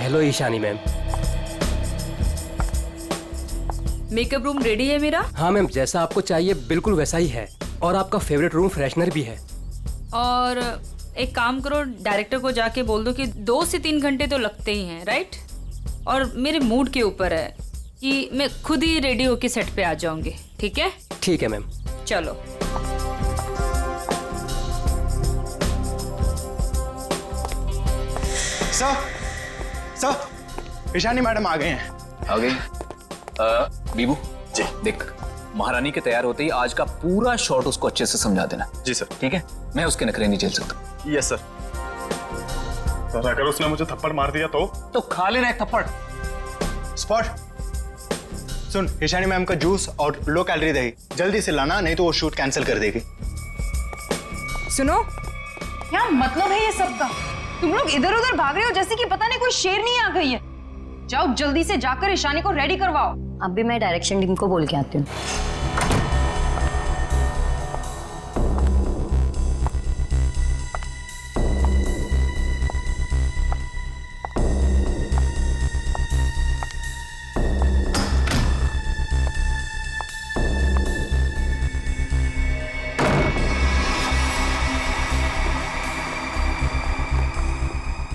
Hello Ishani ma'am. Makeup room ready है मेरा? हाँ मैम, जैसा आपको चाहिए बिल्कुल वैसा ही है, और आपका फेवरेट रूम फ्रेशनर भी है। और एक काम करो, डायरेक्टर को जाके बोल दो कि 2 से 3 घंटे तो लगते ही हैं, राइट? और मेरे मूड के ऊपर है कि मैं खुद ही रेडी होके सेट पे आ जाऊंगी, ठीक है? ठीक है मैम। चलो। सर, ईशानी मैडम आ गए हैं। आ गई? बीबू जी। देख, महारानी के तैयार होते ही आज का पूरा शॉट उसको अच्छे से समझा देना। जी सर। ठीक है? मैं उसके नखरे नहीं झेल सकता। Yes sir. सर अगर उसने मुझे थप्पड़ मार दिया तो खा लेना एक थप्पड़। स्पॉट सुन, ईशानी मैम का जूस और लो कैलोरी दही जल्दी से लाना, नहीं तो वो शूट कैंसिल कर देगी। सुनो, क्या मतलब है ये सब का? तुम लोग इधर उधर भाग रहे हो जैसे कि पता नहीं कोई शेरनी आ गई है। जाओ जल्दी से जाकर ईशानी को रेडी करवाओ। अब भी मैं डायरेक्शन टीम को बोल के आती हूँ।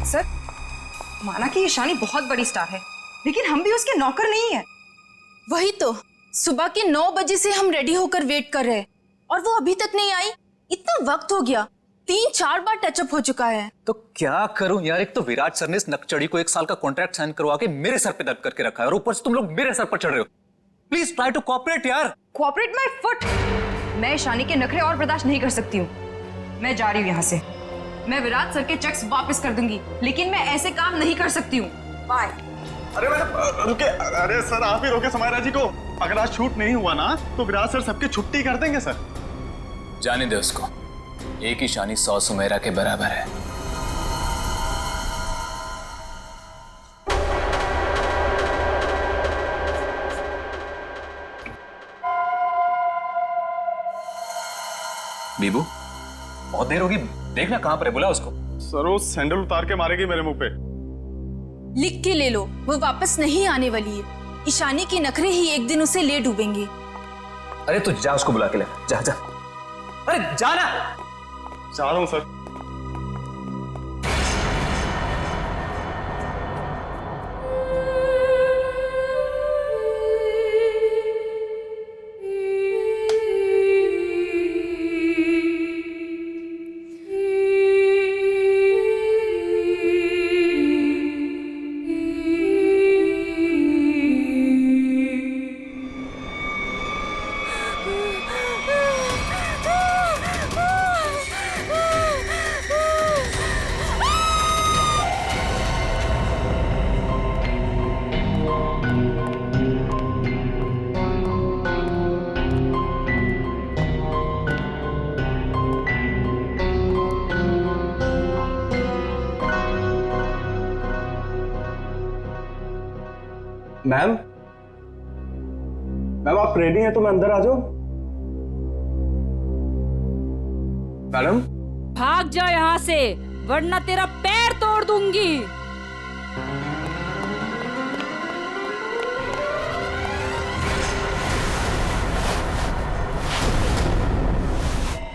सर, माना कि ईशानी बहुत बड़ी स्टार है, लेकिन हम भी उसके नौकर नहीं है। वही तो, सुबह के 9 बजे से हम रेडी होकर वेट कर रहे हैं और वो अभी तक नहीं आई। इतना वक्त हो गया, 3-4 बार टचअप हो चुका है। तो क्या करूं यार, एक तो विराट सर ने इस नकचड़ी को 1 साल का कॉन्ट्रैक्ट साइन करवा के मेरे सर पे दर्द करके रखा है, और ऊपर से तुम लोग मेरे सर पर चढ़ रहे हो। प्लीज ट्राई टू कोऑपरेट यार। Cooperate my foot. मैं ईशानी के नखरे और बर्दाश्त नहीं कर सकती हूँ। मैं जा रही हूँ यहाँ से। मैं विराट सर के चेक्स वापस कर दूंगी, लेकिन मैं ऐसे काम नहीं कर सकती हूँ। बाय। अरे मैडम रुके। अरे सर आप ही रोके समायरा जी को। अगर आज शूट नहीं हुआ ना तो विराट सर सबकी छुट्टी कर देंगे सर। जाने दे उसको, एक ईशानी 100 सुमेरा के बराबर है। बीबू, बहुत देर होगी, देखना कहां पर है, बुला उसको। सर वो सैंडल उतार के मारेगी मेरे मुंह पे। लिख के ले लो, वो वापस नहीं आने वाली है। ईशानी के नखरे ही एक दिन उसे ले डूबेंगे। अरे तू जा, उसको बुला के ले। जा जा, अरे जाना। जा रहा हूं सर। मैम, मैम आप रेडी हैं तो मैं अंदर आ जाऊं? मैडम भाग जा यहाँ से, वरना तेरा पैर तोड़ दूंगी।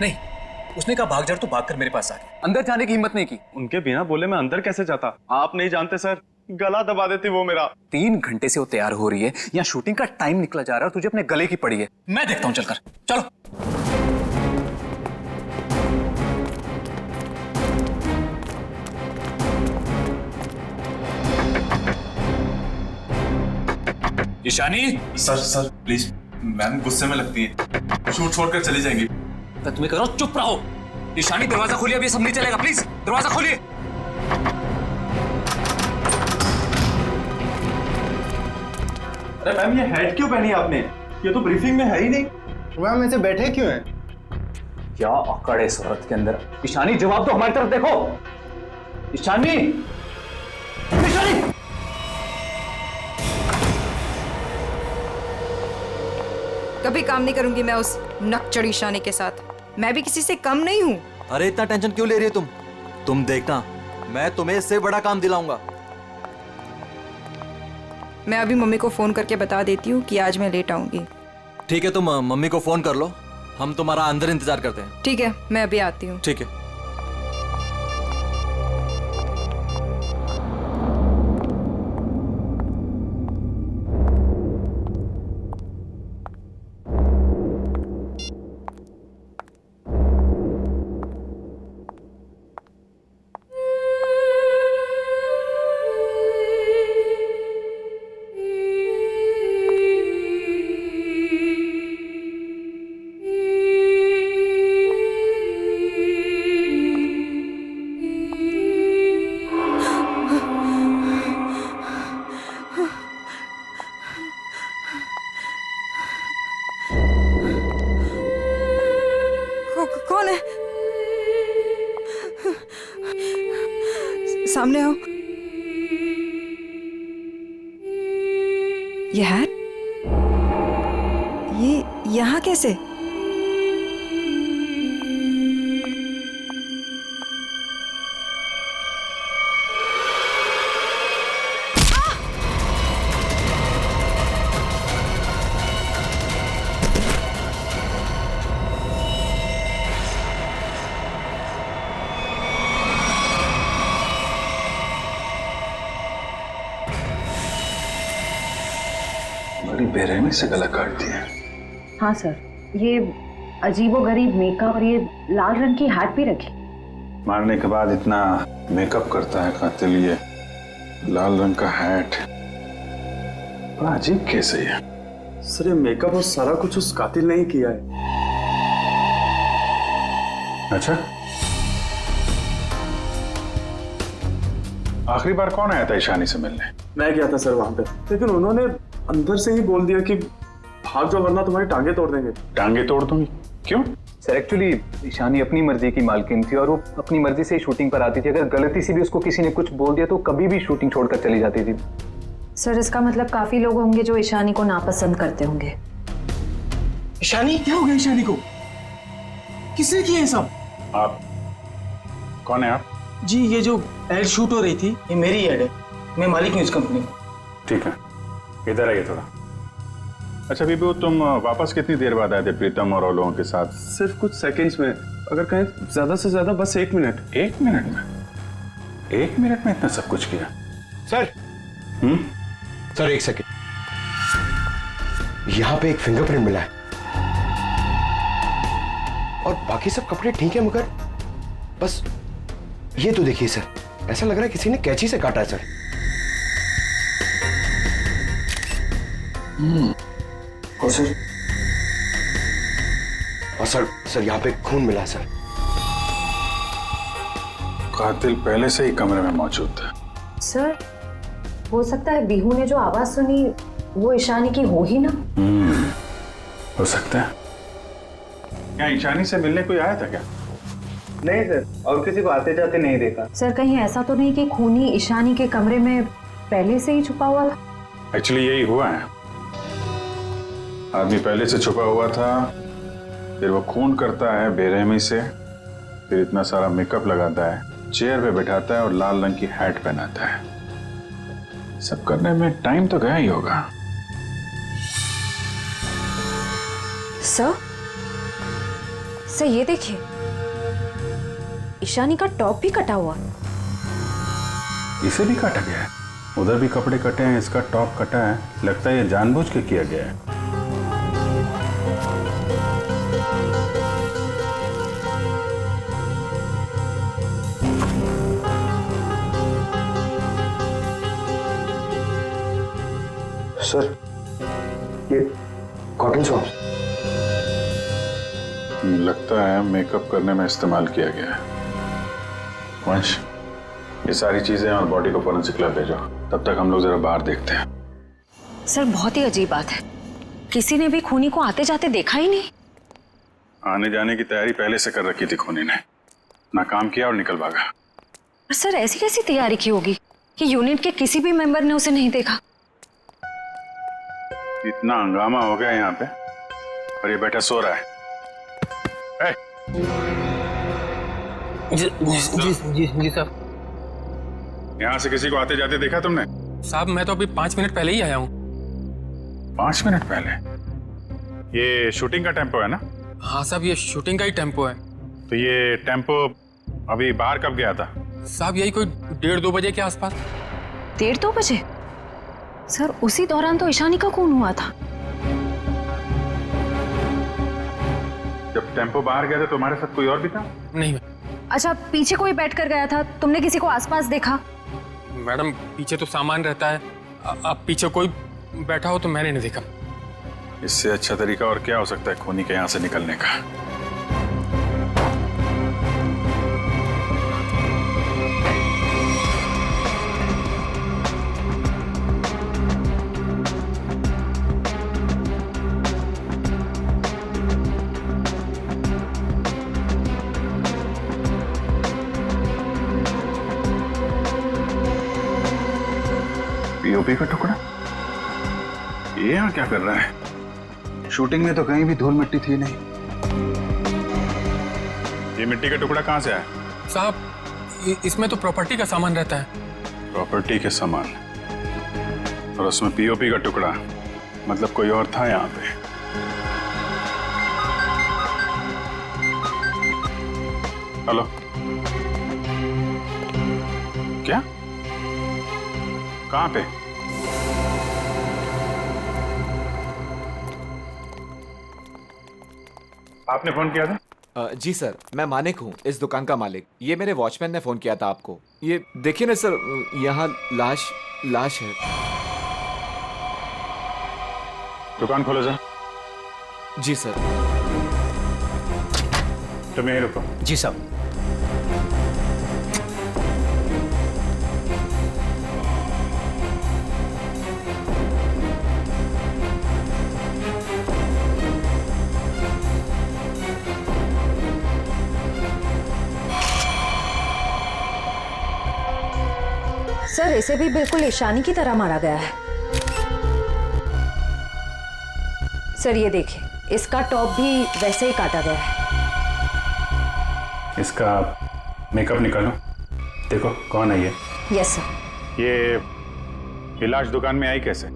नहीं, उसने कहा भाग जा, तो भागकर मेरे पास आ गया। अंदर जाने की हिम्मत नहीं की। उनके बिना बोले मैं अंदर कैसे जाता? आप नहीं जानते सर, गला दबा देती वो मेरा। 3 घंटे से वो तैयार हो रही है, यहाँ शूटिंग का टाइम निकला जा रहा है, तुझे अपने गले की पड़ी है। मैं देखता हूँ, चलकर चलो। ईशानी। सर प्लीज, मैम गुस्से में लगती है, शूट छोड़कर चली जाएंगी। मैं तुम्हें कह रहा हूं चुप रहो। ईशानी दरवाजा खोलिए, अभी सब नहीं चलेगा, प्लीज दरवाजा खोलिए। अरे मैम ये हेड क्यों पहनी आपने? ये तो ब्रीफिंग में है ही नहीं। मैम ऐसे बैठे क्यों हैं? क्या अकड़ है इस औरत के अंदर। ईशानी जवाब दो, हमारी तरफ देखो। ईशानी, ईशानी। कभी काम नहीं करूंगी मैं उस नकचढ़ ईशानी के साथ। मैं भी किसी से कम नहीं हूँ। अरे इतना टेंशन क्यों ले रही हो तुम देखना, मैं तुम्हें इससे बड़ा काम दिलाऊंगा। मैं अभी मम्मी को फ़ोन करके बता देती हूँ कि आज मैं लेट आऊँगी। ठीक है, तुम मम्मी को फोन कर लो, हम तुम्हारा अंदर इंतजार करते हैं। ठीक है, मैं अभी आती हूँ। ठीक है। कौन है? सामने आओ। ये हैट, ये यहाँ कैसे? बड़ी बेरहमी से गला काट दिया। हाँ सर, ये अजीबोगरीब मेकअप और ये लाल रंग की हैट भी रखी। मारने के बाद इतना मेकअप करता है कातिल, ये लाल रंग का हैट बड़ा अजीब केस है ये। सर ये मेकअप और सारा कुछ उस कातिल ने ही किया है। अच्छा, आखिरी बार कौन आया था ईशानी से मिलने? मैं गया था सर वहां पे, लेकिन उन्होंने अंदर से ही बोल दिया कि भाग जाओ वरना तुम्हारी टांगे तोड़ देंगे। टांगे तोड़ दूंगी? क्यों? सर एक्चुअली ईशानी अपनी मर्जी की मालकिन थी और वो अपनी मर्जी से ही शूटिंग पर आती थी। अगर गलती से भी उसको किसी ने कुछ बोल दिया तो कभी भी शूटिंग छोड़कर चली जाती थी। सर इसका मतलब काफी लोग होंगे जो ईशानी को नापसंद करते होंगे। ईशानी? क्या हो गया ईशानी को? किसने किया ये सब? आप कौन है आप? जी ये जो एड शूट हो रही थी ये मेरी एड है, मैं मालिक हूँ इस कंपनी का। ठीक है, इधर आइए थोड़ा। अच्छा बीबू, तुम वापस कितनी देर बाद आए थे प्रीतम और लोगों के साथ? सिर्फ कुछ सेकंड्स में, अगर कहें ज्यादा से ज्यादा बस 1 मिनट। 1 मिनट में? 1 मिनट में इतना सब कुछ किया? सर। सर 1 सेकेंड, यहाँ पे एक फिंगरप्रिंट मिला है और बाकी सब कपड़े ठीक है, मगर बस ये तो देखिए सर, ऐसा लग रहा है किसी ने कैंची से काटा है सर। और सर यहाँ पे खून मिला है सर। कातिल पहले से ही कमरे में मौजूद था। सर हो सकता है बिहू ने जो आवाज सुनी वो ईशानी की हो ही ना। हो सकता है। क्या ईशानी से मिलने कोई आया था क्या? नहीं सर, और किसी को आते जाते नहीं देखा। सर कहीं ऐसा तो नहीं कि खूनी ईशानी के कमरे में पहले से ही छुपा हुआ था? एक्चुअली यही हुआ है, आदमी पहले से छुपा हुआ था, फिर वो खून करता है बेरहमी से, फिर इतना सारा मेकअप लगाता है, चेयर पे बैठाता है और लाल रंग की हैट पहनाता है। सब करने में टाइम तो गया ही होगा। सर ये देखिए, ईशानी का टॉप भी कटा हुआ। इसे भी काटा गया है? उधर भी कपड़े कटे हैं, इसका टॉप कटा है। लगता है ये जानबूझ के किया गया है। सर ये कॉटन स्वैप्स लगता है मेकअप करने में इस्तेमाल किया गया है। वंश, ये सारी चीजें और बॉडी को फोरेंसिक लैब भेजो, तब तक हम लोग जरा बाहर देखते हैं। सर बहुत ही अजीब बात है, किसी ने भी खूनी को आते जाते देखा ही नहीं। आने जाने की तैयारी पहले से कर रखी थी खूनी ने, नाकाम किया और निकल भागा। पर सर ऐसी कैसी तैयारी की होगी कि यूनिट के किसी भी मेंबर ने उसे नहीं देखा? इतना हंगामा हो गया यहाँ पे और ये बैठा सो रहा है। जी साहब। यहाँ से किसी को आते जाते देखा तुमने? साहब मैं तो अभी 5 मिनट पहले ही आया हूँ। 5 मिनट पहले? ये शूटिंग का टेम्पो है ना? हाँ साहब, ये शूटिंग का ही टेम्पो है। तो ये टेम्पो अभी बाहर कब गया था? साहब यही कोई 1:30-2 बजे के आसपास। 1:30-2 बजे? सर उसी दौरान तो ईशानी का खून हुआ था। जब टेम्पो बाहर गया था तुम्हारे साथ कोई और भी था? नहीं अच्छा, पीछे कोई बैठ कर गया था, तुमने किसी को आसपास देखा? मैडम, पीछे तो सामान रहता है, अब पीछे कोई बैठा हो तो मैंने नहीं देखा। इससे अच्छा तरीका और क्या हो सकता है खूनी के यहाँ से निकलने का? पीओपी का टुकड़ा? ये यहाँ क्या कर रहा है? शूटिंग में तो कहीं भी धूल मिट्टी थी नहीं। ये मिट्टी का टुकड़ा कहाँ से आया? साहब इसमें तो प्रॉपर्टी का सामान रहता है। प्रॉपर्टी के सामान? और उसमें पीओपी का टुकड़ा? मतलब कोई और था यहाँ पे? हेलो? क्या? कहाँ पे? आपने फोन किया था? जी सर, मैं मानिक हूँ, इस दुकान का मालिक। ये मेरे वॉचमैन ने फोन किया था आपको। ये देखिए ना सर, यहाँ लाश है। दुकान खोलो सर। जी सर। तुम यहीं रुको। जी साहब। सर इसे भी बिल्कुल ईशानी की तरह मारा गया है। सर ये देखिए, इसका टॉप भी वैसे ही काटा गया है। इसका मेकअप निकालो, देखो कौन है ये। Yes sir. ये लाश दुकान में आई कैसे?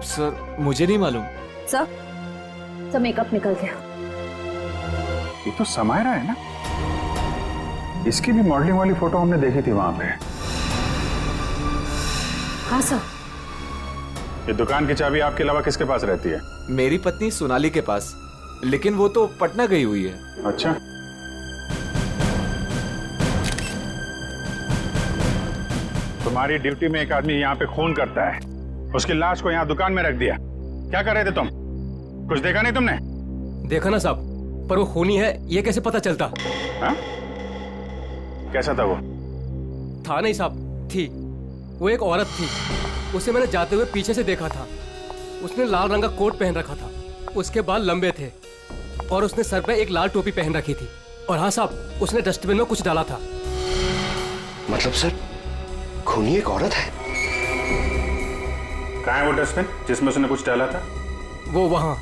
सर मुझे नहीं मालूम। सर मेकअप निकल गया। ये तो समायरा है ना? इसकी भी मॉडलिंग वाली फोटो हमने देखी थी वहां पे। हाँ सर। ये दुकान की चाबी आपके अलावा किसके पास रहती है? मेरी पत्नी सोनाली के पास, लेकिन वो तो पटना गई हुई है। अच्छा। तुम्हारी ड्यूटी में एक आदमी यहाँ पे खून करता है, उसकी लाश को यहाँ दुकान में रख दिया। क्या कर रहे थे तुम? कुछ देखा नहीं तुमने? देखा ना साहब, पर वो खूनी है ये कैसे पता चलता? हाँ? कैसा था वो? था नहीं साहब, थी। वो एक औरत थी, उसे मैंने जाते हुए पीछे से देखा था। उसने लाल रंग का कोट पहन रखा था, उसके बाल लंबे थे और उसने सर पे एक लाल टोपी पहन रखी थी। और हाँ साहब, उसने डस्टबिन में कुछ डाला था। मतलब सर खूनी एक औरत है? कहाँ है वो डस्टबिन जिसमें उसने कुछ डाला था? वो वहां।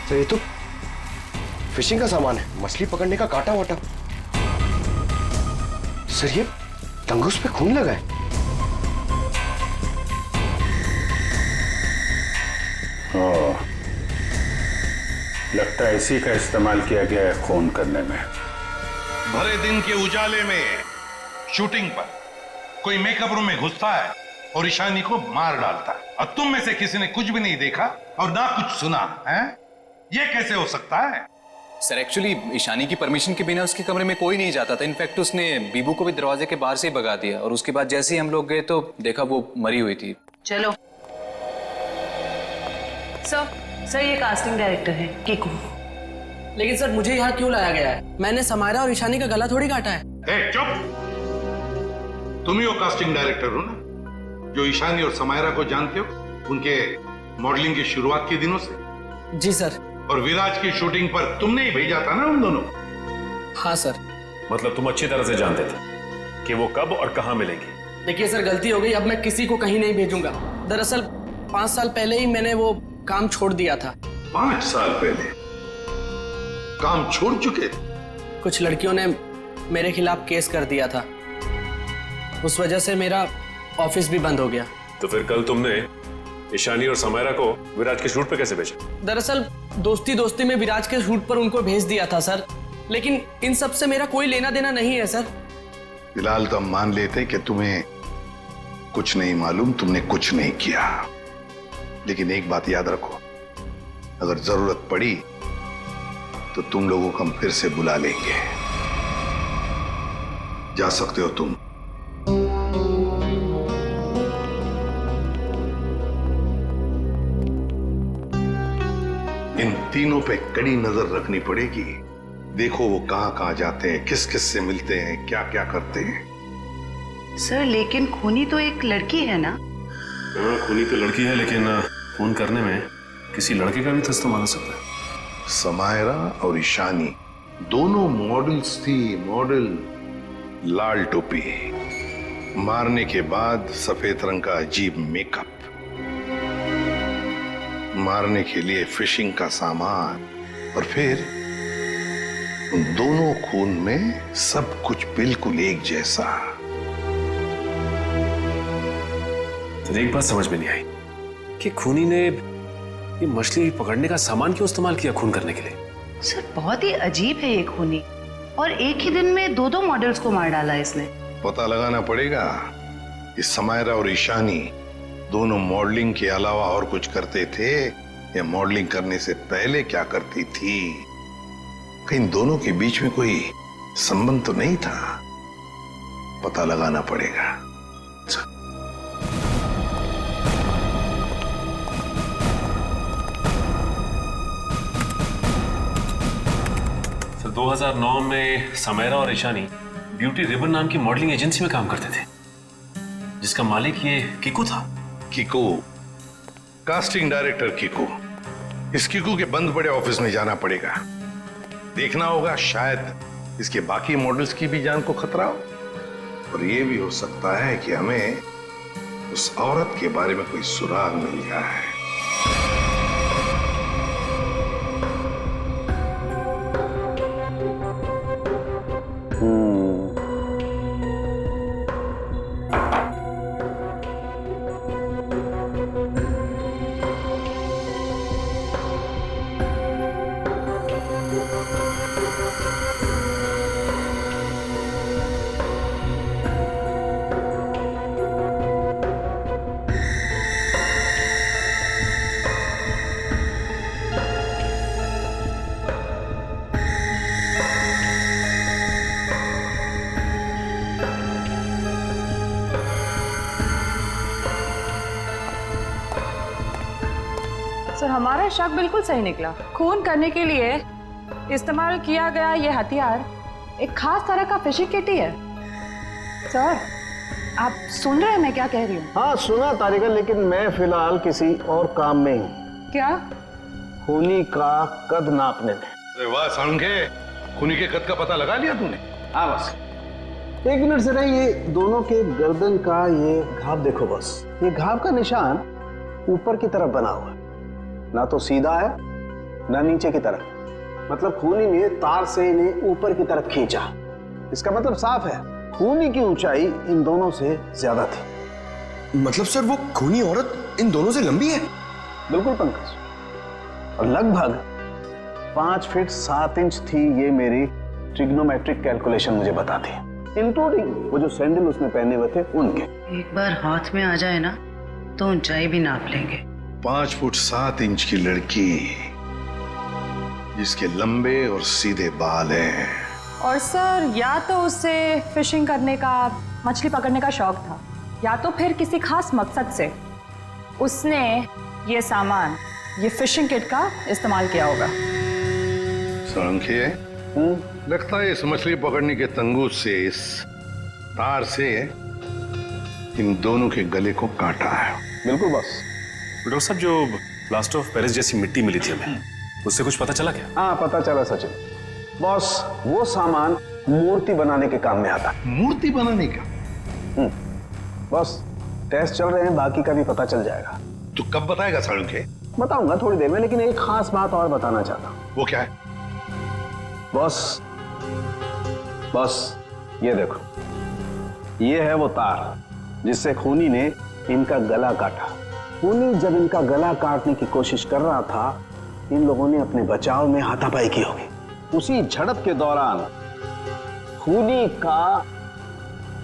तो ये तो फिशिंग का सामान है, मछली पकड़ने का कांटा वाटा। सर ये तंगूस पे खून लगा है। ओह, लगता है इसी का इस्तेमाल किया गया है खून करने में। भरे दिन के उजाले में शूटिंग पर कोई मेकअप रूम में घुसता है और ईशानी को मार डालता है, और तुम में से किसी ने कुछ भी नहीं देखा और ना कुछ सुना है? ये कैसे हो सकता है? सर एक्चुअली ईशानी की परमिशन के बिना उसके कमरे में कोई नहीं जाता था। इनफैक्ट उसने बीबू को भी दरवाजे के बाहर से ही भगा दिया, और उसके बाद जैसे ही हम लोग गए तो देखा वो मरी हुई थी। चलो सर ये कास्टिंग डायरेक्टर है कीकू। लेकिन सर मुझे यहाँ क्यों लाया गया है? मैंने समायरा और ईशानी का गला थोड़ी काटा है। चुप! तुम ही वो कास्टिंग डायरेक्टर हो ना, जो ईशानी और समायरा को जानते हो उनके मॉडलिंग की शुरुआत के दिनों से? जी सर। और विराज की शूटिंग पर तुमने ही भेजा था ना उन दोनों? हाँ सर। मतलब तुम अच्छी तरह से जानते थे कि वो कब और कहां मिलेंगी। देखिए सर, गलती हो गई, अब मैं किसी को कहीं नहीं भेजूंगा। दरअसल 5 साल पहले ही मैंने वो काम छोड़ दिया था। 5 साल पहले काम छोड़ चुके? कुछ लड़कियों ने मेरे खिलाफ केस कर दिया था, उस वजह से मेरा ऑफिस भी बंद हो गया। तो फिर कल तुमने ईशानी और समायरा को विराज के शूट पे कैसे भेजा? दरअसल दोस्ती दोस्ती में विराज के शूट पर उनको भेज दिया था सर, लेकिन इन सब से मेरा कोई लेना देना नहीं है सर। फिलहाल तो हम मान लेते कि तुम्हें कुछ नहीं मालूम, तुमने कुछ नहीं किया। लेकिन एक बात याद रखो, अगर जरूरत पड़ी तो तुम लोगों को हम फिर से बुला लेंगे। जा सकते हो तुम। इन तीनों पे कड़ी नजर रखनी पड़ेगी। देखो वो कहां कहां जाते हैं, किस किस से मिलते हैं, क्या क्या करते हैं। सर लेकिन खूनी तो एक लड़की है ना? हाँ, खूनी तो लड़की है, लेकिन फोन करने में किसी लड़के का भी तो इस्तेमाल हो सकता है। समायरा और ईशानी दोनों मॉडल्स थी, मॉडल। लाल टोपी, मारने के बाद सफेद रंग का अजीब मेकअप, मारने के लिए फिशिंग का सामान, और फिर उन दोनों खून में सब कुछ बिल्कुल एक जैसा। तो एक बात समझ में नहीं आई कि खूनी ने ये मछली पकड़ने का सामान क्यों इस्तेमाल किया खून करने के लिए? सर बहुत ही अजीब है ये खूनी, और एक ही दिन में 2 मॉडल्स को मार डाला इसने। पता लगाना पड़ेगा कि समायरा और ईशानी दोनों मॉडलिंग के अलावा और कुछ करते थे या मॉडलिंग करने से पहले क्या करती थी। कहीं दोनों के बीच में कोई संबंध तो नहीं था, पता लगाना पड़ेगा। सर 2009 में समायरा और ईशानी ब्यूटी रिबन नाम की मॉडलिंग एजेंसी में काम करते थे, जिसका मालिक ये किकू था। Kiku, casting director Kiku. इस किकू के बंद पड़े ऑफिस में जाना पड़ेगा, देखना होगा शायद इसके बाकी मॉडल्स की भी जान को खतरा हो। और यह भी हो सकता है कि हमें उस औरत के बारे में कोई सुराग मिल जाए। सर हमारा शक बिल्कुल सही निकला। खून करने के लिए इस्तेमाल किया गया ये हथियार एक खास तरह का फिशिंग किट ही है। सर आप सुन रहे हैं मैं क्या कह रही हूँ? हाँ सुना तारिका, लेकिन मैं फिलहाल किसी और काम में हूँ। क्या? खूनी का कद नापने में। अरे वाह सालुंखे, खूनी के कद का पता लगा लिया तूने? हाँ बस 1 मिनट से नहीं, ये दोनों के गर्दन का ये घाव देखो बस। ये घाव का निशान ऊपर की तरफ बना हुआ है, ना तो सीधा है ना नीचे की तरफ। मतलब खूनी ने तार से इन्हें ऊपर की तरफ खींचा। इसका मतलब साफ है, खूनी की ऊंचाई इन दोनों से ज्यादा थी। मतलब सर वो खूनी औरत इन दोनों से लंबी है? बिल्कुल पंकज, और लगभग 5 फीट 7 इंच थी। ये मेरी ट्रिग्नोमेट्रिक कैलकुलेशन मुझे बताती है, इंक्लूडिंग वो जो सैंडल उसने पहने हुए थे उनके। एक बार हाथ में आ जाए ना तो ऊंचाई भी नाप लेंगे। 5 फुट 7 इंच की लड़की जिसके लंबे और सीधे बाल हैं। और सर या तो उसे फिशिंग करने का, मछली पकड़ने का शौक था, या तो फिर किसी खास मकसद से उसने ये सामान, ये फिशिंग किट का इस्तेमाल किया होगा। सालुंखे, लगता है इस मछली पकड़ने के तंगूर से, इस तार से इन दोनों के गले को काटा है। बिल्कुल बस। डॉक्टर साहब, जो प्लास्टर ऑफ पेरिस जैसी मिट्टी मिली थी हमें, उससे कुछ पता चला क्या? हाँ पता चला सचिन। बॉस वो सामान मूर्ति बनाने के काम में आता है। मूर्ति बनाने का? बस टेस्ट चल रहे हैं, बाकी का भी पता चल जाएगा। तू कब बताएगा साड़ू के? बताऊंगा थोड़ी देर में, लेकिन एक खास बात और बताना चाहता हूं। वो क्या है? बस ये देखो, ये है वो तार जिससे खूनी ने इनका गला काटा। खूनी जब इनका गला काटने की कोशिश कर रहा था, इन लोगों ने अपने बचाव में हाथापाई की होगी। उसी झड़प के दौरान खूनी का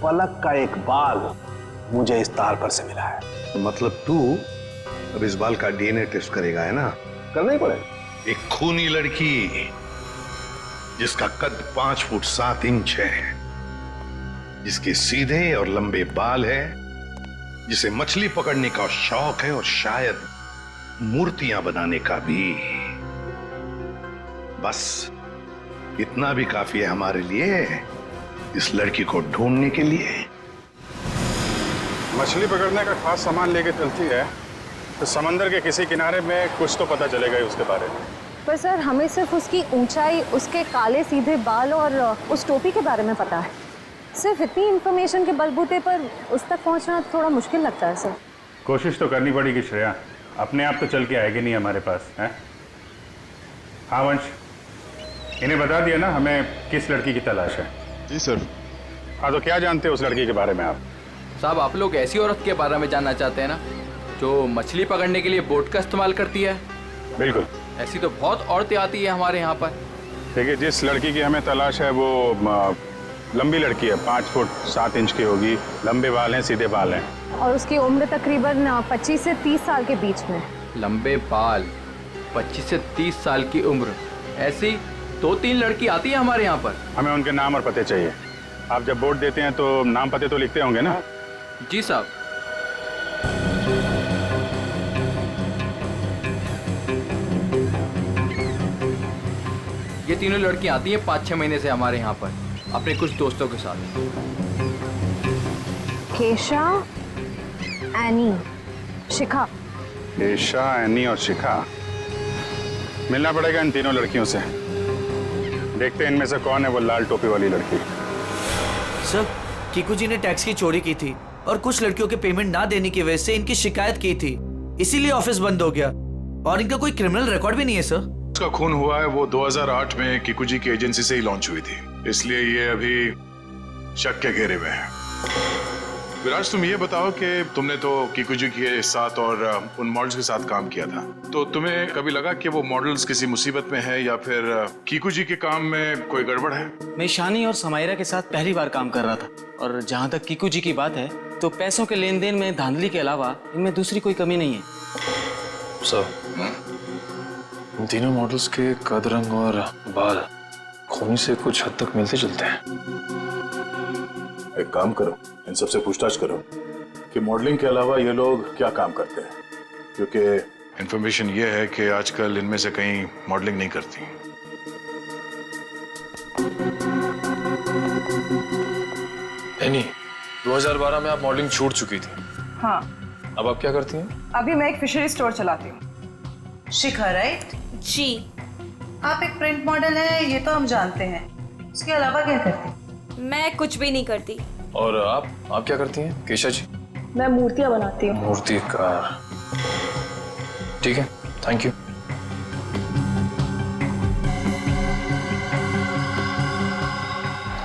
पलक का एक बाल मुझे इस तार पर से मिला है। तो मतलब तू अब इस बाल का डीएनए टेस्ट करेगा, है ना? करना ही पड़ेगा। एक खूनी लड़की जिसका कद 5 फुट 7 इंच है, जिसके सीधे और लंबे बाल है, जिसे मछली पकड़ने का शौक है और शायद मूर्तियां बनाने का भी। बस इतना भी काफी है हमारे लिए, इस लड़की को ढूंढने के लिए। मछली पकड़ने का खास सामान लेके चलती है तो समंदर के किसी किनारे में कुछ तो पता चलेगा ही उसके बारे में। पर सर, हमें सिर्फ उसकी ऊंचाई, उसके काले सीधे बाल और उस टोपी के बारे में पता है। सिर्फ इतनी इंफॉर्मेशन के बलबूते पर उस तक पहुंचना थोड़ा मुश्किल लगता है सर। कोशिश तो करनी पड़ेगी श्रेया, अपने आप तो चल के आएगी नहीं हमारे पास, है? हाँ वंश, इन्हें बता दिया ना हमें किस लड़की की तलाश है? जी सर। हाँ, तो क्या जानते हैं उस लड़की के बारे में आप? साहब, आप लोग ऐसी औरत के बारे में जानना चाहते हैं ना जो मछली पकड़ने के लिए बोट का इस्तेमाल करती है? बिल्कुल। ऐसी तो बहुत औरतें आती है हमारे यहाँ पर। देखिए, जिस लड़की की हमें तलाश है वो लंबी लड़की है, 5 फुट 7 इंच की होगी, लंबे बाल हैं, सीधे बाल हैं। और उसकी उम्र तकरीबन 25 से 30 साल के बीच में। लंबे बाल, 25 से 30 साल की उम्र, ऐसी 2-3 लड़की आती है हमारे यहाँ पर। हमें उनके नाम और पते चाहिए। आप जब वोट देते हैं तो नाम पते तो लिखते होंगे ना? जी साहब। ये तीनों लड़कियां आती हैं 5-6 महीने से हमारे यहाँ पर अपने कुछ दोस्तों के साथ। केशा, एनी, शिखा। केशा, एनी और शिखा। मिलना पड़ेगा इन तीनों लड़कियों से। देखते हैं इनमें से कौन है वो लाल टोपी वाली लड़की। सर, कीकू जी ने टैक्स की चोरी की थी और कुछ लड़कियों के पेमेंट ना देने की वजह से इनकी शिकायत की थी, इसीलिए ऑफिस बंद हो गया। और इनका कोई क्रिमिनल रिकॉर्ड भी नहीं है सर। उसका खून हुआ है वो 2008 में कीकू जी की एजेंसी से ही लॉन्च हुई थी, इसलिए ये अभी शक के घेरे में है। विराज, तुम ये बताओ कि तुमने तो कीकू जी के साथ और उन मॉडल्स के साथ काम किया था, तो तुम्हें कभी लगा कि वो मॉडल्स किसी मुसीबत में है या फिर कीकू जी के काम में कोई गड़बड़ है? मैं ईशानी और समायरा के साथ पहली बार काम कर रहा था, और जहाँ तक कीकू जी की बात है तो पैसों के लेन देन में धांधली के अलावा इनमें दूसरी कोई कमी नहीं है। सर, इन तीनों मॉडल्स के कद, रंग और बाल खूनी से कुछ हद तक मिलते जुलते हैं। एक काम करो, इन सबसे पूछताछ करो कि मॉडलिंग के अलावा ये लोग क्या काम करते हैं, क्योंकि इन्फॉर्मेशन ये है कि आजकल इनमें से कहीं मॉडलिंग नहीं करती। एनी, 2012 में आप मॉडलिंग छूट चुकी थी। हाँ। अब आप क्या करती हैं? अभी मैं एक फिशरी स्टोर चलाती हूँ। शिखा, राइट? जी। आप एक प्रिंट मॉडल है, ये तो हम जानते हैं। इसके अलावा क्या करते हैं? मैं कुछ भी नहीं करती। और आप क्या करती हैं केशा जी? मैं मूर्तियाँ बनाती हूँ। मूर्तिकार। ठीक है, थैंक यू।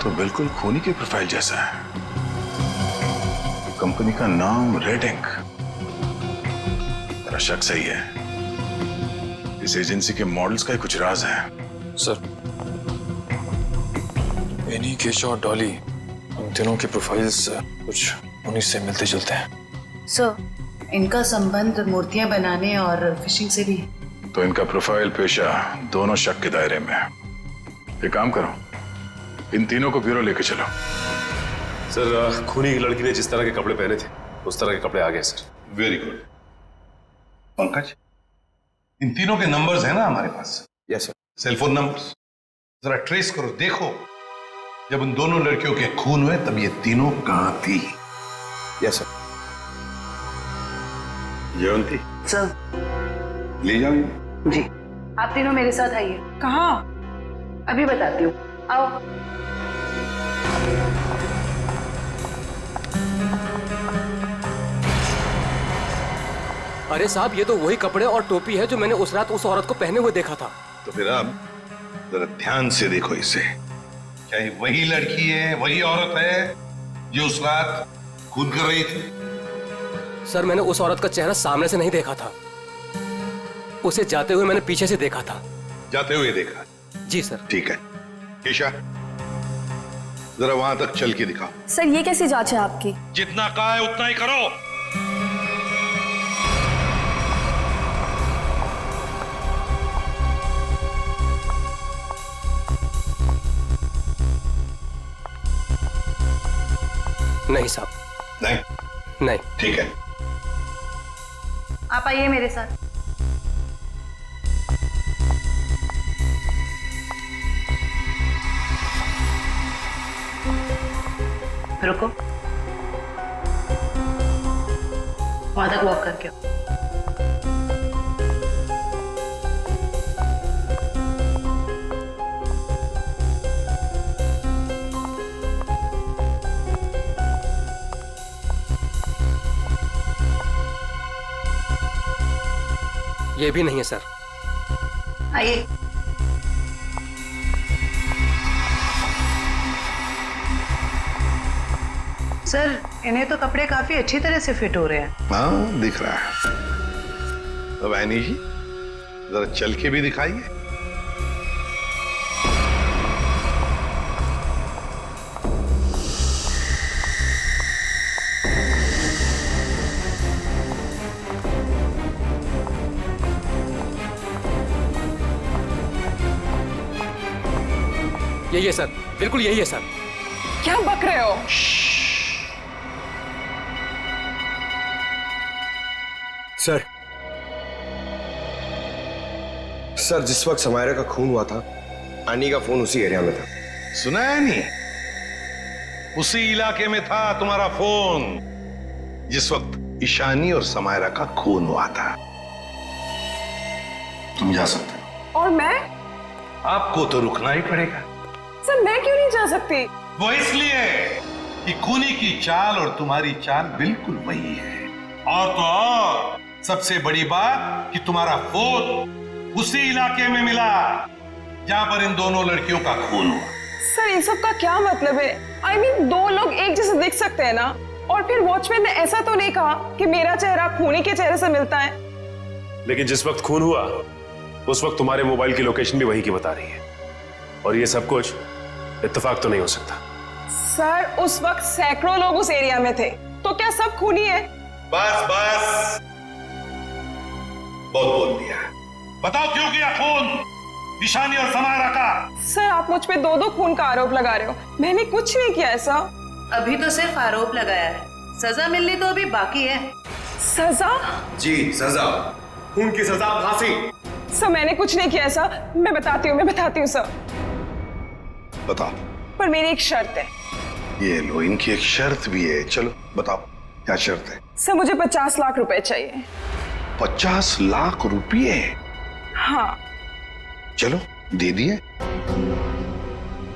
तो बिल्कुल खूनी की प्रोफाइल जैसा है। कंपनी का नाम रेड इंक। मेरा शक सही है, इस एजेंसी के मॉडल्स का ही कुछ राज है। सर, एनी, केशा और डॉली, इन तीनों के प्रोफाइल्स कुछ उन्हीं से मिलते जुलते हैं। सर, इनका संबंध मूर्तियां बनाने और फिशिंग से भी है। तो इनका प्रोफाइल, पेशा दोनों शक के दायरे में है। एक काम करो, इन तीनों को ब्यूरो लेके चलो। सर, खूनी की लड़की ने जिस तरह के कपड़े पहने थे उस तरह के कपड़े आ गए सर। Very good. पंकज, इन तीनों के नंबर्स हैं ना हमारे पास? Yes sir. सेलफोन नंबर्स जरा ट्रेस करो, देखो जब उन दोनों लड़कियों के खून हुए तब ये तीनों कहां थी। Yes sir. जयंती सर, ले जाओ। जी, आप तीनों मेरे साथ आइए। कहाँ? अभी बताती हूँ, आओ। अरे साहब, ये तो वही कपड़े और टोपी है जो मैंने उस रात उस औरत को पहने हुए देखा था। तो फिर अब जरा ध्यान से देखो इसे। क्या ये वही लड़की है, वही औरत है जो उस रात खून कर रही थी? सर, मैंने उस औरत का चेहरा सामने से नहीं देखा था, उसे जाते हुए मैंने पीछे से देखा था। जाते हुए देखा? जी सर। ठीक है, ईशा जरा वहां तक चल के दिखाओ। सर, ये कैसी जांच है आपकी? जितना कहा है उतना ही करो। नहीं साहब। नहीं? नहीं। ठीक है, आप आइए मेरे साथ। रुको, वहां तक वॉक करके आओ। ये भी नहीं है सर। आइए। सर, इन्हें तो कपड़े काफी अच्छी तरह से फिट हो रहे हैं। हाँ, दिख रहा है। अब ऐनी जी जरा चल के भी दिखाइए। यही है सर, बिल्कुल यही है सर। क्या बक रहे हो? सर, जिस वक्त समायरा का खून हुआ था, आनी का फोन उसी एरिया में था। सुना है नहीं? उसी इलाके में था तुम्हारा फोन जिस वक्त ईशानी और समायरा का खून हुआ था। तुम जा सकते हो। और मैं? आपको तो रुकना ही पड़ेगा। सर, मैं क्यों नहीं जा सकती? वो इसलिए कि खूनी की चाल और तुम्हारी चाल बिल्कुल वही है। और तो और सबसे बड़ी बात कि तुम्हारा फोन उसी इलाके में मिला जहां पर इन दोनों लड़कियों का खून हुआ। सर, इन सब का क्या मतलब है? I mean, दो लोग एक जैसे दिख सकते हैं ना? और फिर वॉचमैन ने ऐसा तो नहीं कहा कि मेरा चेहरा खूनी के चेहरे से मिलता है। लेकिन जिस वक्त खून हुआ उस वक्त तुम्हारे मोबाइल की लोकेशन भी वही की बता रही है, और ये सब कुछ इत्तेफाक तो नहीं हो सकता। सर, उस वक्त सैकड़ों लोग उस एरिया में थे, तो क्या सब खूनी है? बस बस, बहुत बोल दिया। बताओ क्यों किया खून ईशानी और समायरा का? सर, आप मुझ पे दो दो खून का आरोप लगा रहे हो। मैंने कुछ नहीं किया ऐसा। अभी तो सिर्फ आरोप लगाया है, सजा मिलनी तो अभी बाकी है। सजा? जी, सजा। खून की सजा फांसी। सर, मैंने कुछ नहीं किया ऐसा। मैं बताती हूँ सर। बताओ। पर मेरी एक शर्त है। ये लो, इनकी एक शर्त भी है। चलो बताओ, क्या शर्त है? सर, मुझे 50 लाख रुपए चाहिए। 50 लाख रुपये? हाँ। चलो, दे दिए।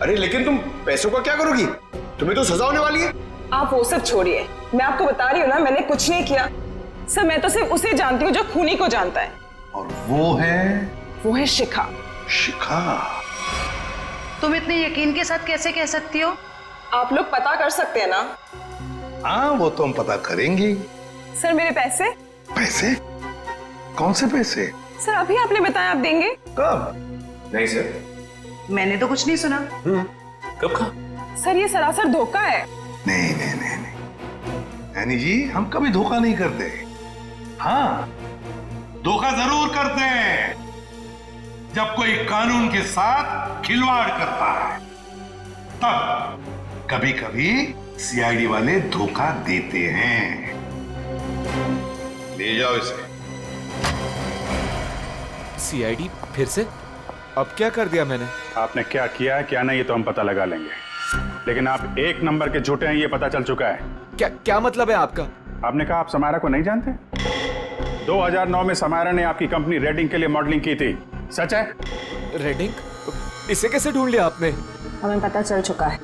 अरे लेकिन तुम पैसों का क्या करोगी? तुम्हें तो सजा होने वाली है। आप वो सब छोड़िए, मैं आपको बता रही हूँ ना, मैंने कुछ नहीं किया। सर, मैं तो सिर्फ उसे जानती हूँ जो खूनी को जानता है। और वो है शिखा। शिखा? तुम इतने यकीन के साथ कैसे कह सकती हो? आप लोग पता कर सकते हैं ना? हाँ, वो तो हम पता करेंगे। सर, मेरे पैसे? पैसे? कौन से पैसे? सर, अभी आपने बताया आप देंगे। कब? नहीं सर, मैंने तो कुछ नहीं सुना। कब कहा? सर, ये सरासर धोखा है। नहीं नहीं नहीं नहीं, यानी जी हम कभी धोखा नहीं करते। हाँ, धोखा जरूर करते हैं जब कोई कानून के साथ खिलवाड़ करता है, तब कभी कभी सीआईडी वाले धोखा देते हैं। ले जाओ इसे। सीआईडी फिर से? अब क्या कर दिया मैंने? आपने क्या किया है क्या नहीं ये तो हम पता लगा लेंगे, लेकिन आप एक नंबर के झूठे हैं ये पता चल चुका है। क्या मतलब है आपका? आपने कहा आप समायरा को नहीं जानते? 2009 में समायरा ने आपकी कंपनी रेडिंग के लिए मॉडलिंग की थी, सच है? रेडिंग? इसे कैसे ढूंढ लिया आपने? हमें पता चल चुका है।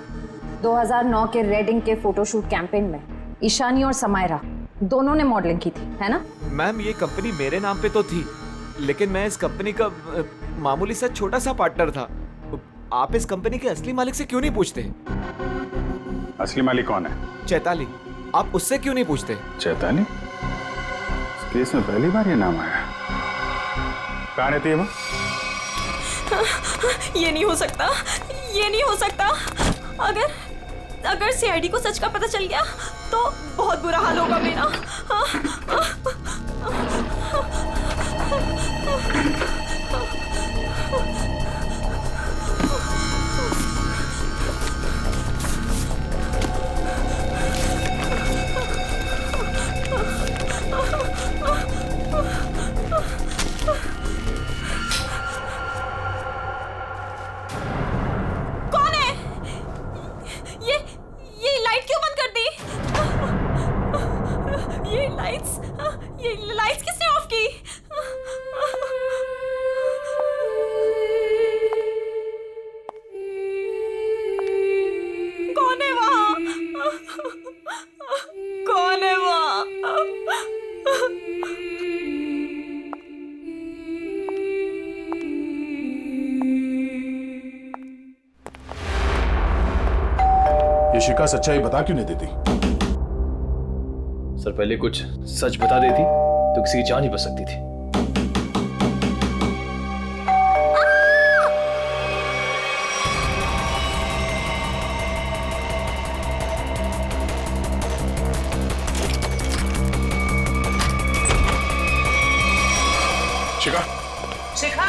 2009 के रेडिंग के फोटोशूट कैंपेन में ईशानी और समायरा दोनों ने मॉडलिंग की थी, है ना? मैम ये कंपनी मेरे नाम पे तो थी, लेकिन मैं इस कंपनी का मामूली सा छोटा सा पार्टनर था। आप इस कंपनी के असली मालिक से क्यों नहीं पूछते? असली मालिक कौन है? चैताली। आप उससे क्यों नहीं पूछते? चैताली? इस केस में पहली बार ये नाम आया। कहाँ रहती है वो? ये नहीं हो सकता, ये नहीं हो सकता। अगर सीआईडी को सच का पता चल गया तो बहुत बुरा हाल होगा मेरा। कौन है? ये लाइट क्यों बंद कर दी? ये लाइट्स किसने ऑफ की? कौन है वहां? कौन है वहां? ये शिका सच्चाई बता क्यों नहीं देती? सर पहले कुछ सच बता देती तो किसी की जान ही बच सकती थी। शिका, शिखा,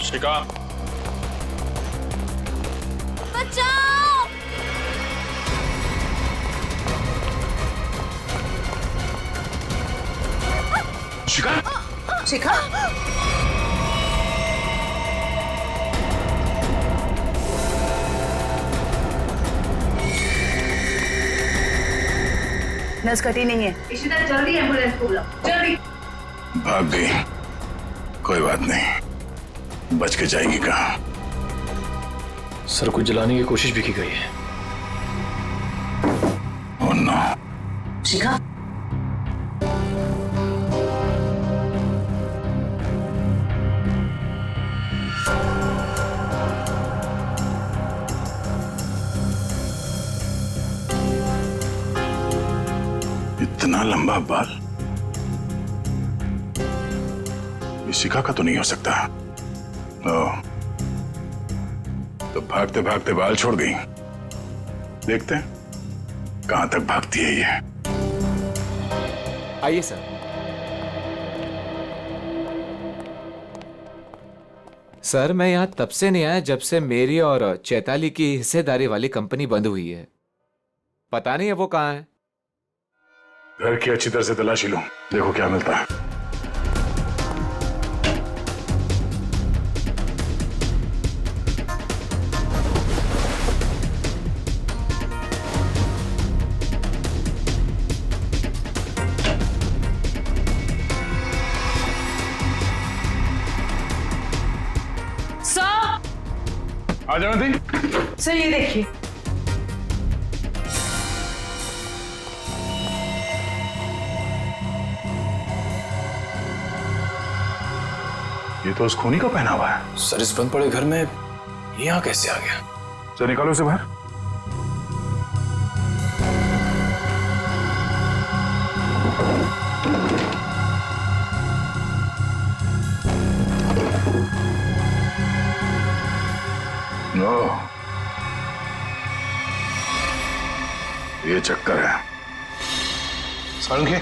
शिका, बचाओ! शिका, शिखा, नस कटी नहीं है। इशिता जल्दी एम्बुलेंस को बुलाओ, जल्दी। भाग गई, कोई बात नहीं, बच के जाएगी कहाँ? सर को जलाने की कोशिश भी की गई है। Oh no. शिखा, इतना लंबा बाल शिखा का तो नहीं हो सकता। ओह, तो भागते भागते बाल छोड़ दी। देखते हैं कहां तक भागती है ये। आइए सर। सर मैं यहाँ तब से नहीं आया जब से मेरी और चैताली की हिस्सेदारी वाली कंपनी बंद हुई है। पता नहीं है वो कहाँ है। घर की अच्छी तरह से तलाशी लो, देखो क्या मिलता है। आ जाओ दी। सर ये देखिए, ये तो उस खूनी का पहना हुआ है। सर इस बंद पड़े घर में यहाँ कैसे आ गया? चल निकालो इसे बाहर। नो, ये चक्कर है। सारंगे,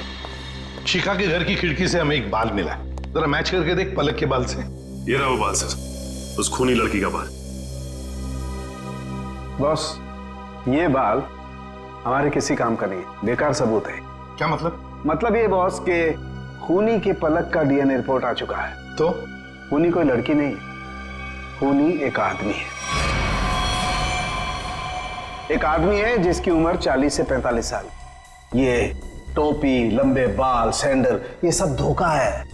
शिखा के घर की खिड़की से हमें एक बाल मिला है, जरा मैच करके देख पलक के बाल से। ये रहा वो बाल सर, उस खूनी लड़की का बाल। बॉस, ये बाल हमारे किसी काम का नहीं है, बेकार सबूत है। क्या मतलब? मतलब ये बॉस के खूनी के पलक का डीएनए रिपोर्ट आ चुका है। तो खूनी कोई लड़की नहीं है, खूनी एक आदमी है। एक आदमी है जिसकी उम्र 40 से 45 साल। ये टोपी, लंबे बाल, सैंडल, ये सब धोखा है।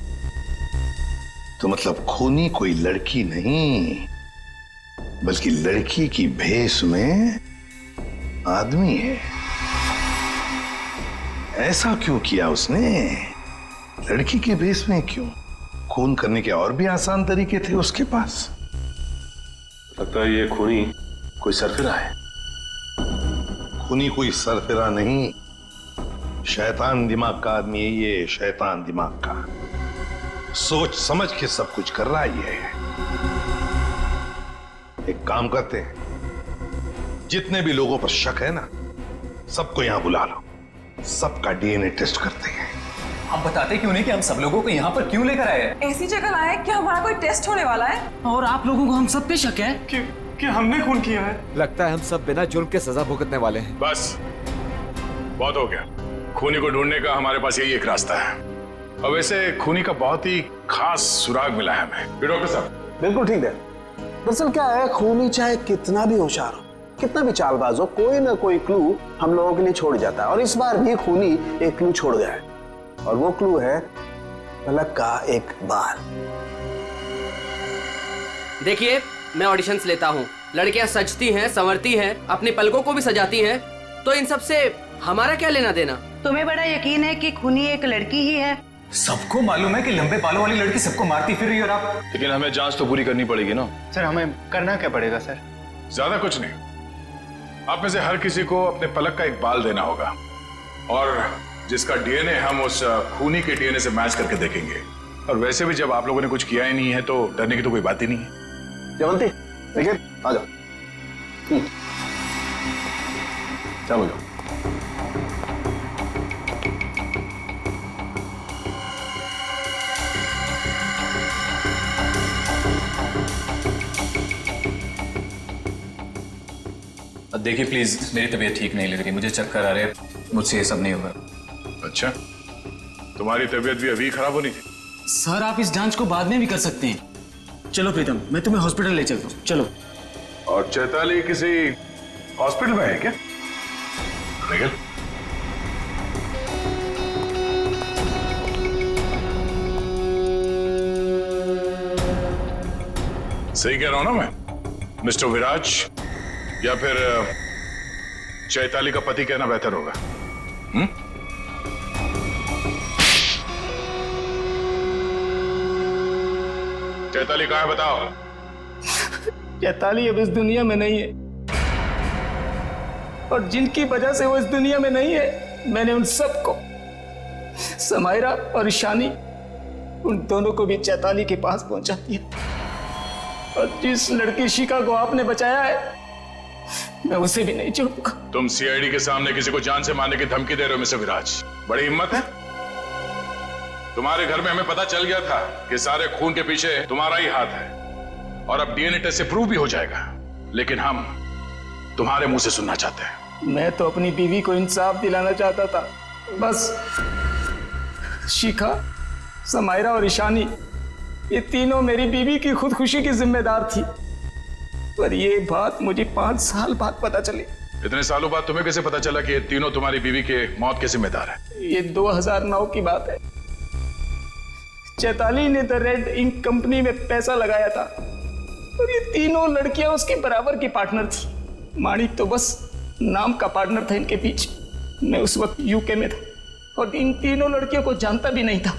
तो मतलब खूनी कोई लड़की नहीं, बल्कि लड़की की भेष में आदमी है। ऐसा क्यों किया उसने? लड़की के भेस में क्यों? खून करने के और भी आसान तरीके थे उसके पास। लगता है ये खूनी कोई सरफिरा है। खूनी कोई सरफिरा नहीं, शैतान दिमाग का आदमी है ये, शैतान दिमाग का। सोच समझ के सब कुछ कर रहा है ये। एक काम करते हैं, जितने भी लोगों पर शक है ना, सबको यहां बुला लो, सबका डीएनए टेस्ट करते हैं। आप बताते क्यों नहीं कि हम सब लोगों को यहाँ पर क्यों लेकर आए हैं? ऐसी जगह लाए कि हमारा कोई टेस्ट होने वाला है और आप लोगों को हम सब पे शक है कि हमने खून किया है। लगता है हम सब बिना जुर्म के सजा भुगतने वाले हैं। बस बहुत हो गया। खूनी को ढूंढने का हमारे पास यही एक रास्ता है। और वैसे खूनी का बहुत ही खास सुराग मिला है हमें। डॉक्टर साहब बिल्कुल ठीक है। दरअसल क्या है, खूनी चाहे कितना भी होशियार हो, कितना भी चालबाज हो, कोई ना कोई क्लू हम लोगों के लिए छोड़ जाता है। और इस बार भी खूनी एक क्लू छोड़ गया है, और वो क्लू है पलक का एक बाल। देखिए, मैं ऑडिशंस लेता हूँ, लड़कियां सजती हैं, संवरती हैं, अपनी पलकों को भी सजाती हैं, तो इन सब से हमारा क्या लेना देना? तुम्हें बड़ा यकीन है कि खूनी एक लड़की ही है? सबको मालूम है कि लंबे बालों वाली लड़की सबको मारती फिर रही है, और आप। लेकिन हमें जांच तो पूरी करनी पड़ेगी ना। सर हमें करना क्या पड़ेगा सर? ज्यादा कुछ नहीं, आप में से हर किसी को अपने पलक का एक बाल देना होगा, और जिसका डीएनए हम उस खूनी के डीएनए से मैच करके देखेंगे। और वैसे भी जब आप लोगों ने कुछ किया ही नहीं है तो डरने की तो कोई बात ही नहीं है। जयवंती देखिए, आ जाओ। चलो जाओ। देखिए प्लीज, मेरी तबीयत ठीक नहीं लग रही, मुझे चक्कर आ रहे हैं, मुझसे ये सब नहीं होगा। अच्छा, तुम्हारी तबीयत भी अभी खराब होनी थी? सर आप इस जांच को बाद में भी कर सकते हैं। चलो प्रीतम, मैं तुम्हें हॉस्पिटल ले चलता हूँ, चलो। और चैताली किसी हॉस्पिटल में है क्या? निखिल, सही कह रहा हूं ना मैं? मिस्टर विराज या फिर चैताली का पति कहना बेहतर होगा। चैताली कहाँ है बताओ? चैताली अब इस दुनिया में नहीं है, और जिनकी वजह से वो इस दुनिया में नहीं है, मैंने उन सबको, समायरा और ईशानी, उन दोनों को भी चैताली के पास पहुंचा दिया। और जिस लड़की शिखा को आपने बचाया है, मैं उसे भी नहीं छोड़ूंगा। तुम सीआईडी के सामने किसी को जान से मारने की धमकी दे रहे हो मिस्टर विराज, बड़ी हिम्मत है तुम्हारे। घर में हमें पता चल गया था कि सारे खून के पीछे तुम्हारा ही हाथ है, और अब डीएनए टेस्ट से प्रूव भी हो जाएगा, लेकिन हम तुम्हारे मुंह से सुनना चाहते हैं। मैं तो अपनी बीवी को इंसाफ दिलाना चाहता था, बस शिखा, समायरा और ईशानी, ये तीनों मेरी बीवी की खुदकुशी की जिम्मेदार थी, पर ये बात मुझे 5 साल बाद पता चली। इतने सालों बाद तुम्हें कैसे पता चला कि ये तीनों तुम्हारी बीवी के मौत के जिम्मेदार है? ये 2009 की बात है। चैताली ने द रेड इंक कंपनी में पैसा लगाया था, और ये तीनों लड़कियां उसके बराबर की पार्टनर थी। माणिक तो बस नाम का पार्टनर था इनके बीच। मैं उस वक्त यूके में था, और इन तीनों लड़कियों को जानता भी नहीं था।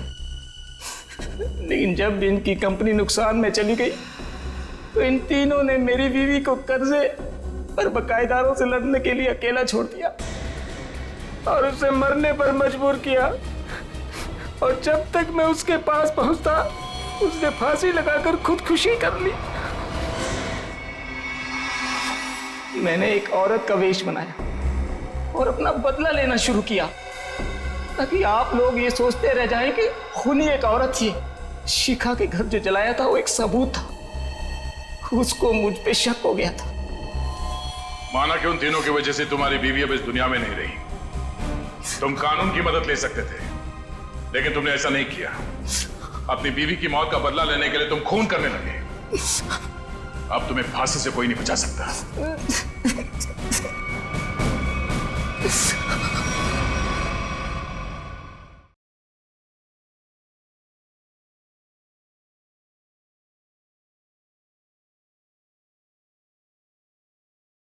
लेकिन जब इनकी कंपनी नुकसान में चली गई, तो इन तीनों ने मेरी बीवी को कर्जे और बकायेदारों से लड़ने के लिए अकेला छोड़ दिया, और उसे मरने पर मजबूर किया। और जब तक मैं उसके पास पहुंचता, उसने फांसी लगाकर खुदकुशी कर ली। मैंने एक औरत का वेश बनाया और अपना बदला लेना शुरू किया, ताकि आप लोग ये सोचते रह जाएं कि खूनी एक औरत थी। शिखा के घर जो जलाया था वो एक सबूत था, उसको मुझ पे शक हो गया था। माना कि उन तीनों की वजह से तुम्हारी बीवी अब इस दुनिया में नहीं रही। तुम कानून की मदद ले सकते थे, लेकिन तुमने ऐसा नहीं किया। अपनी बीवी की मौत का बदला लेने के लिए तुम खून करने लगे। अब तुम्हें फांसी से कोई नहीं बचा सकता।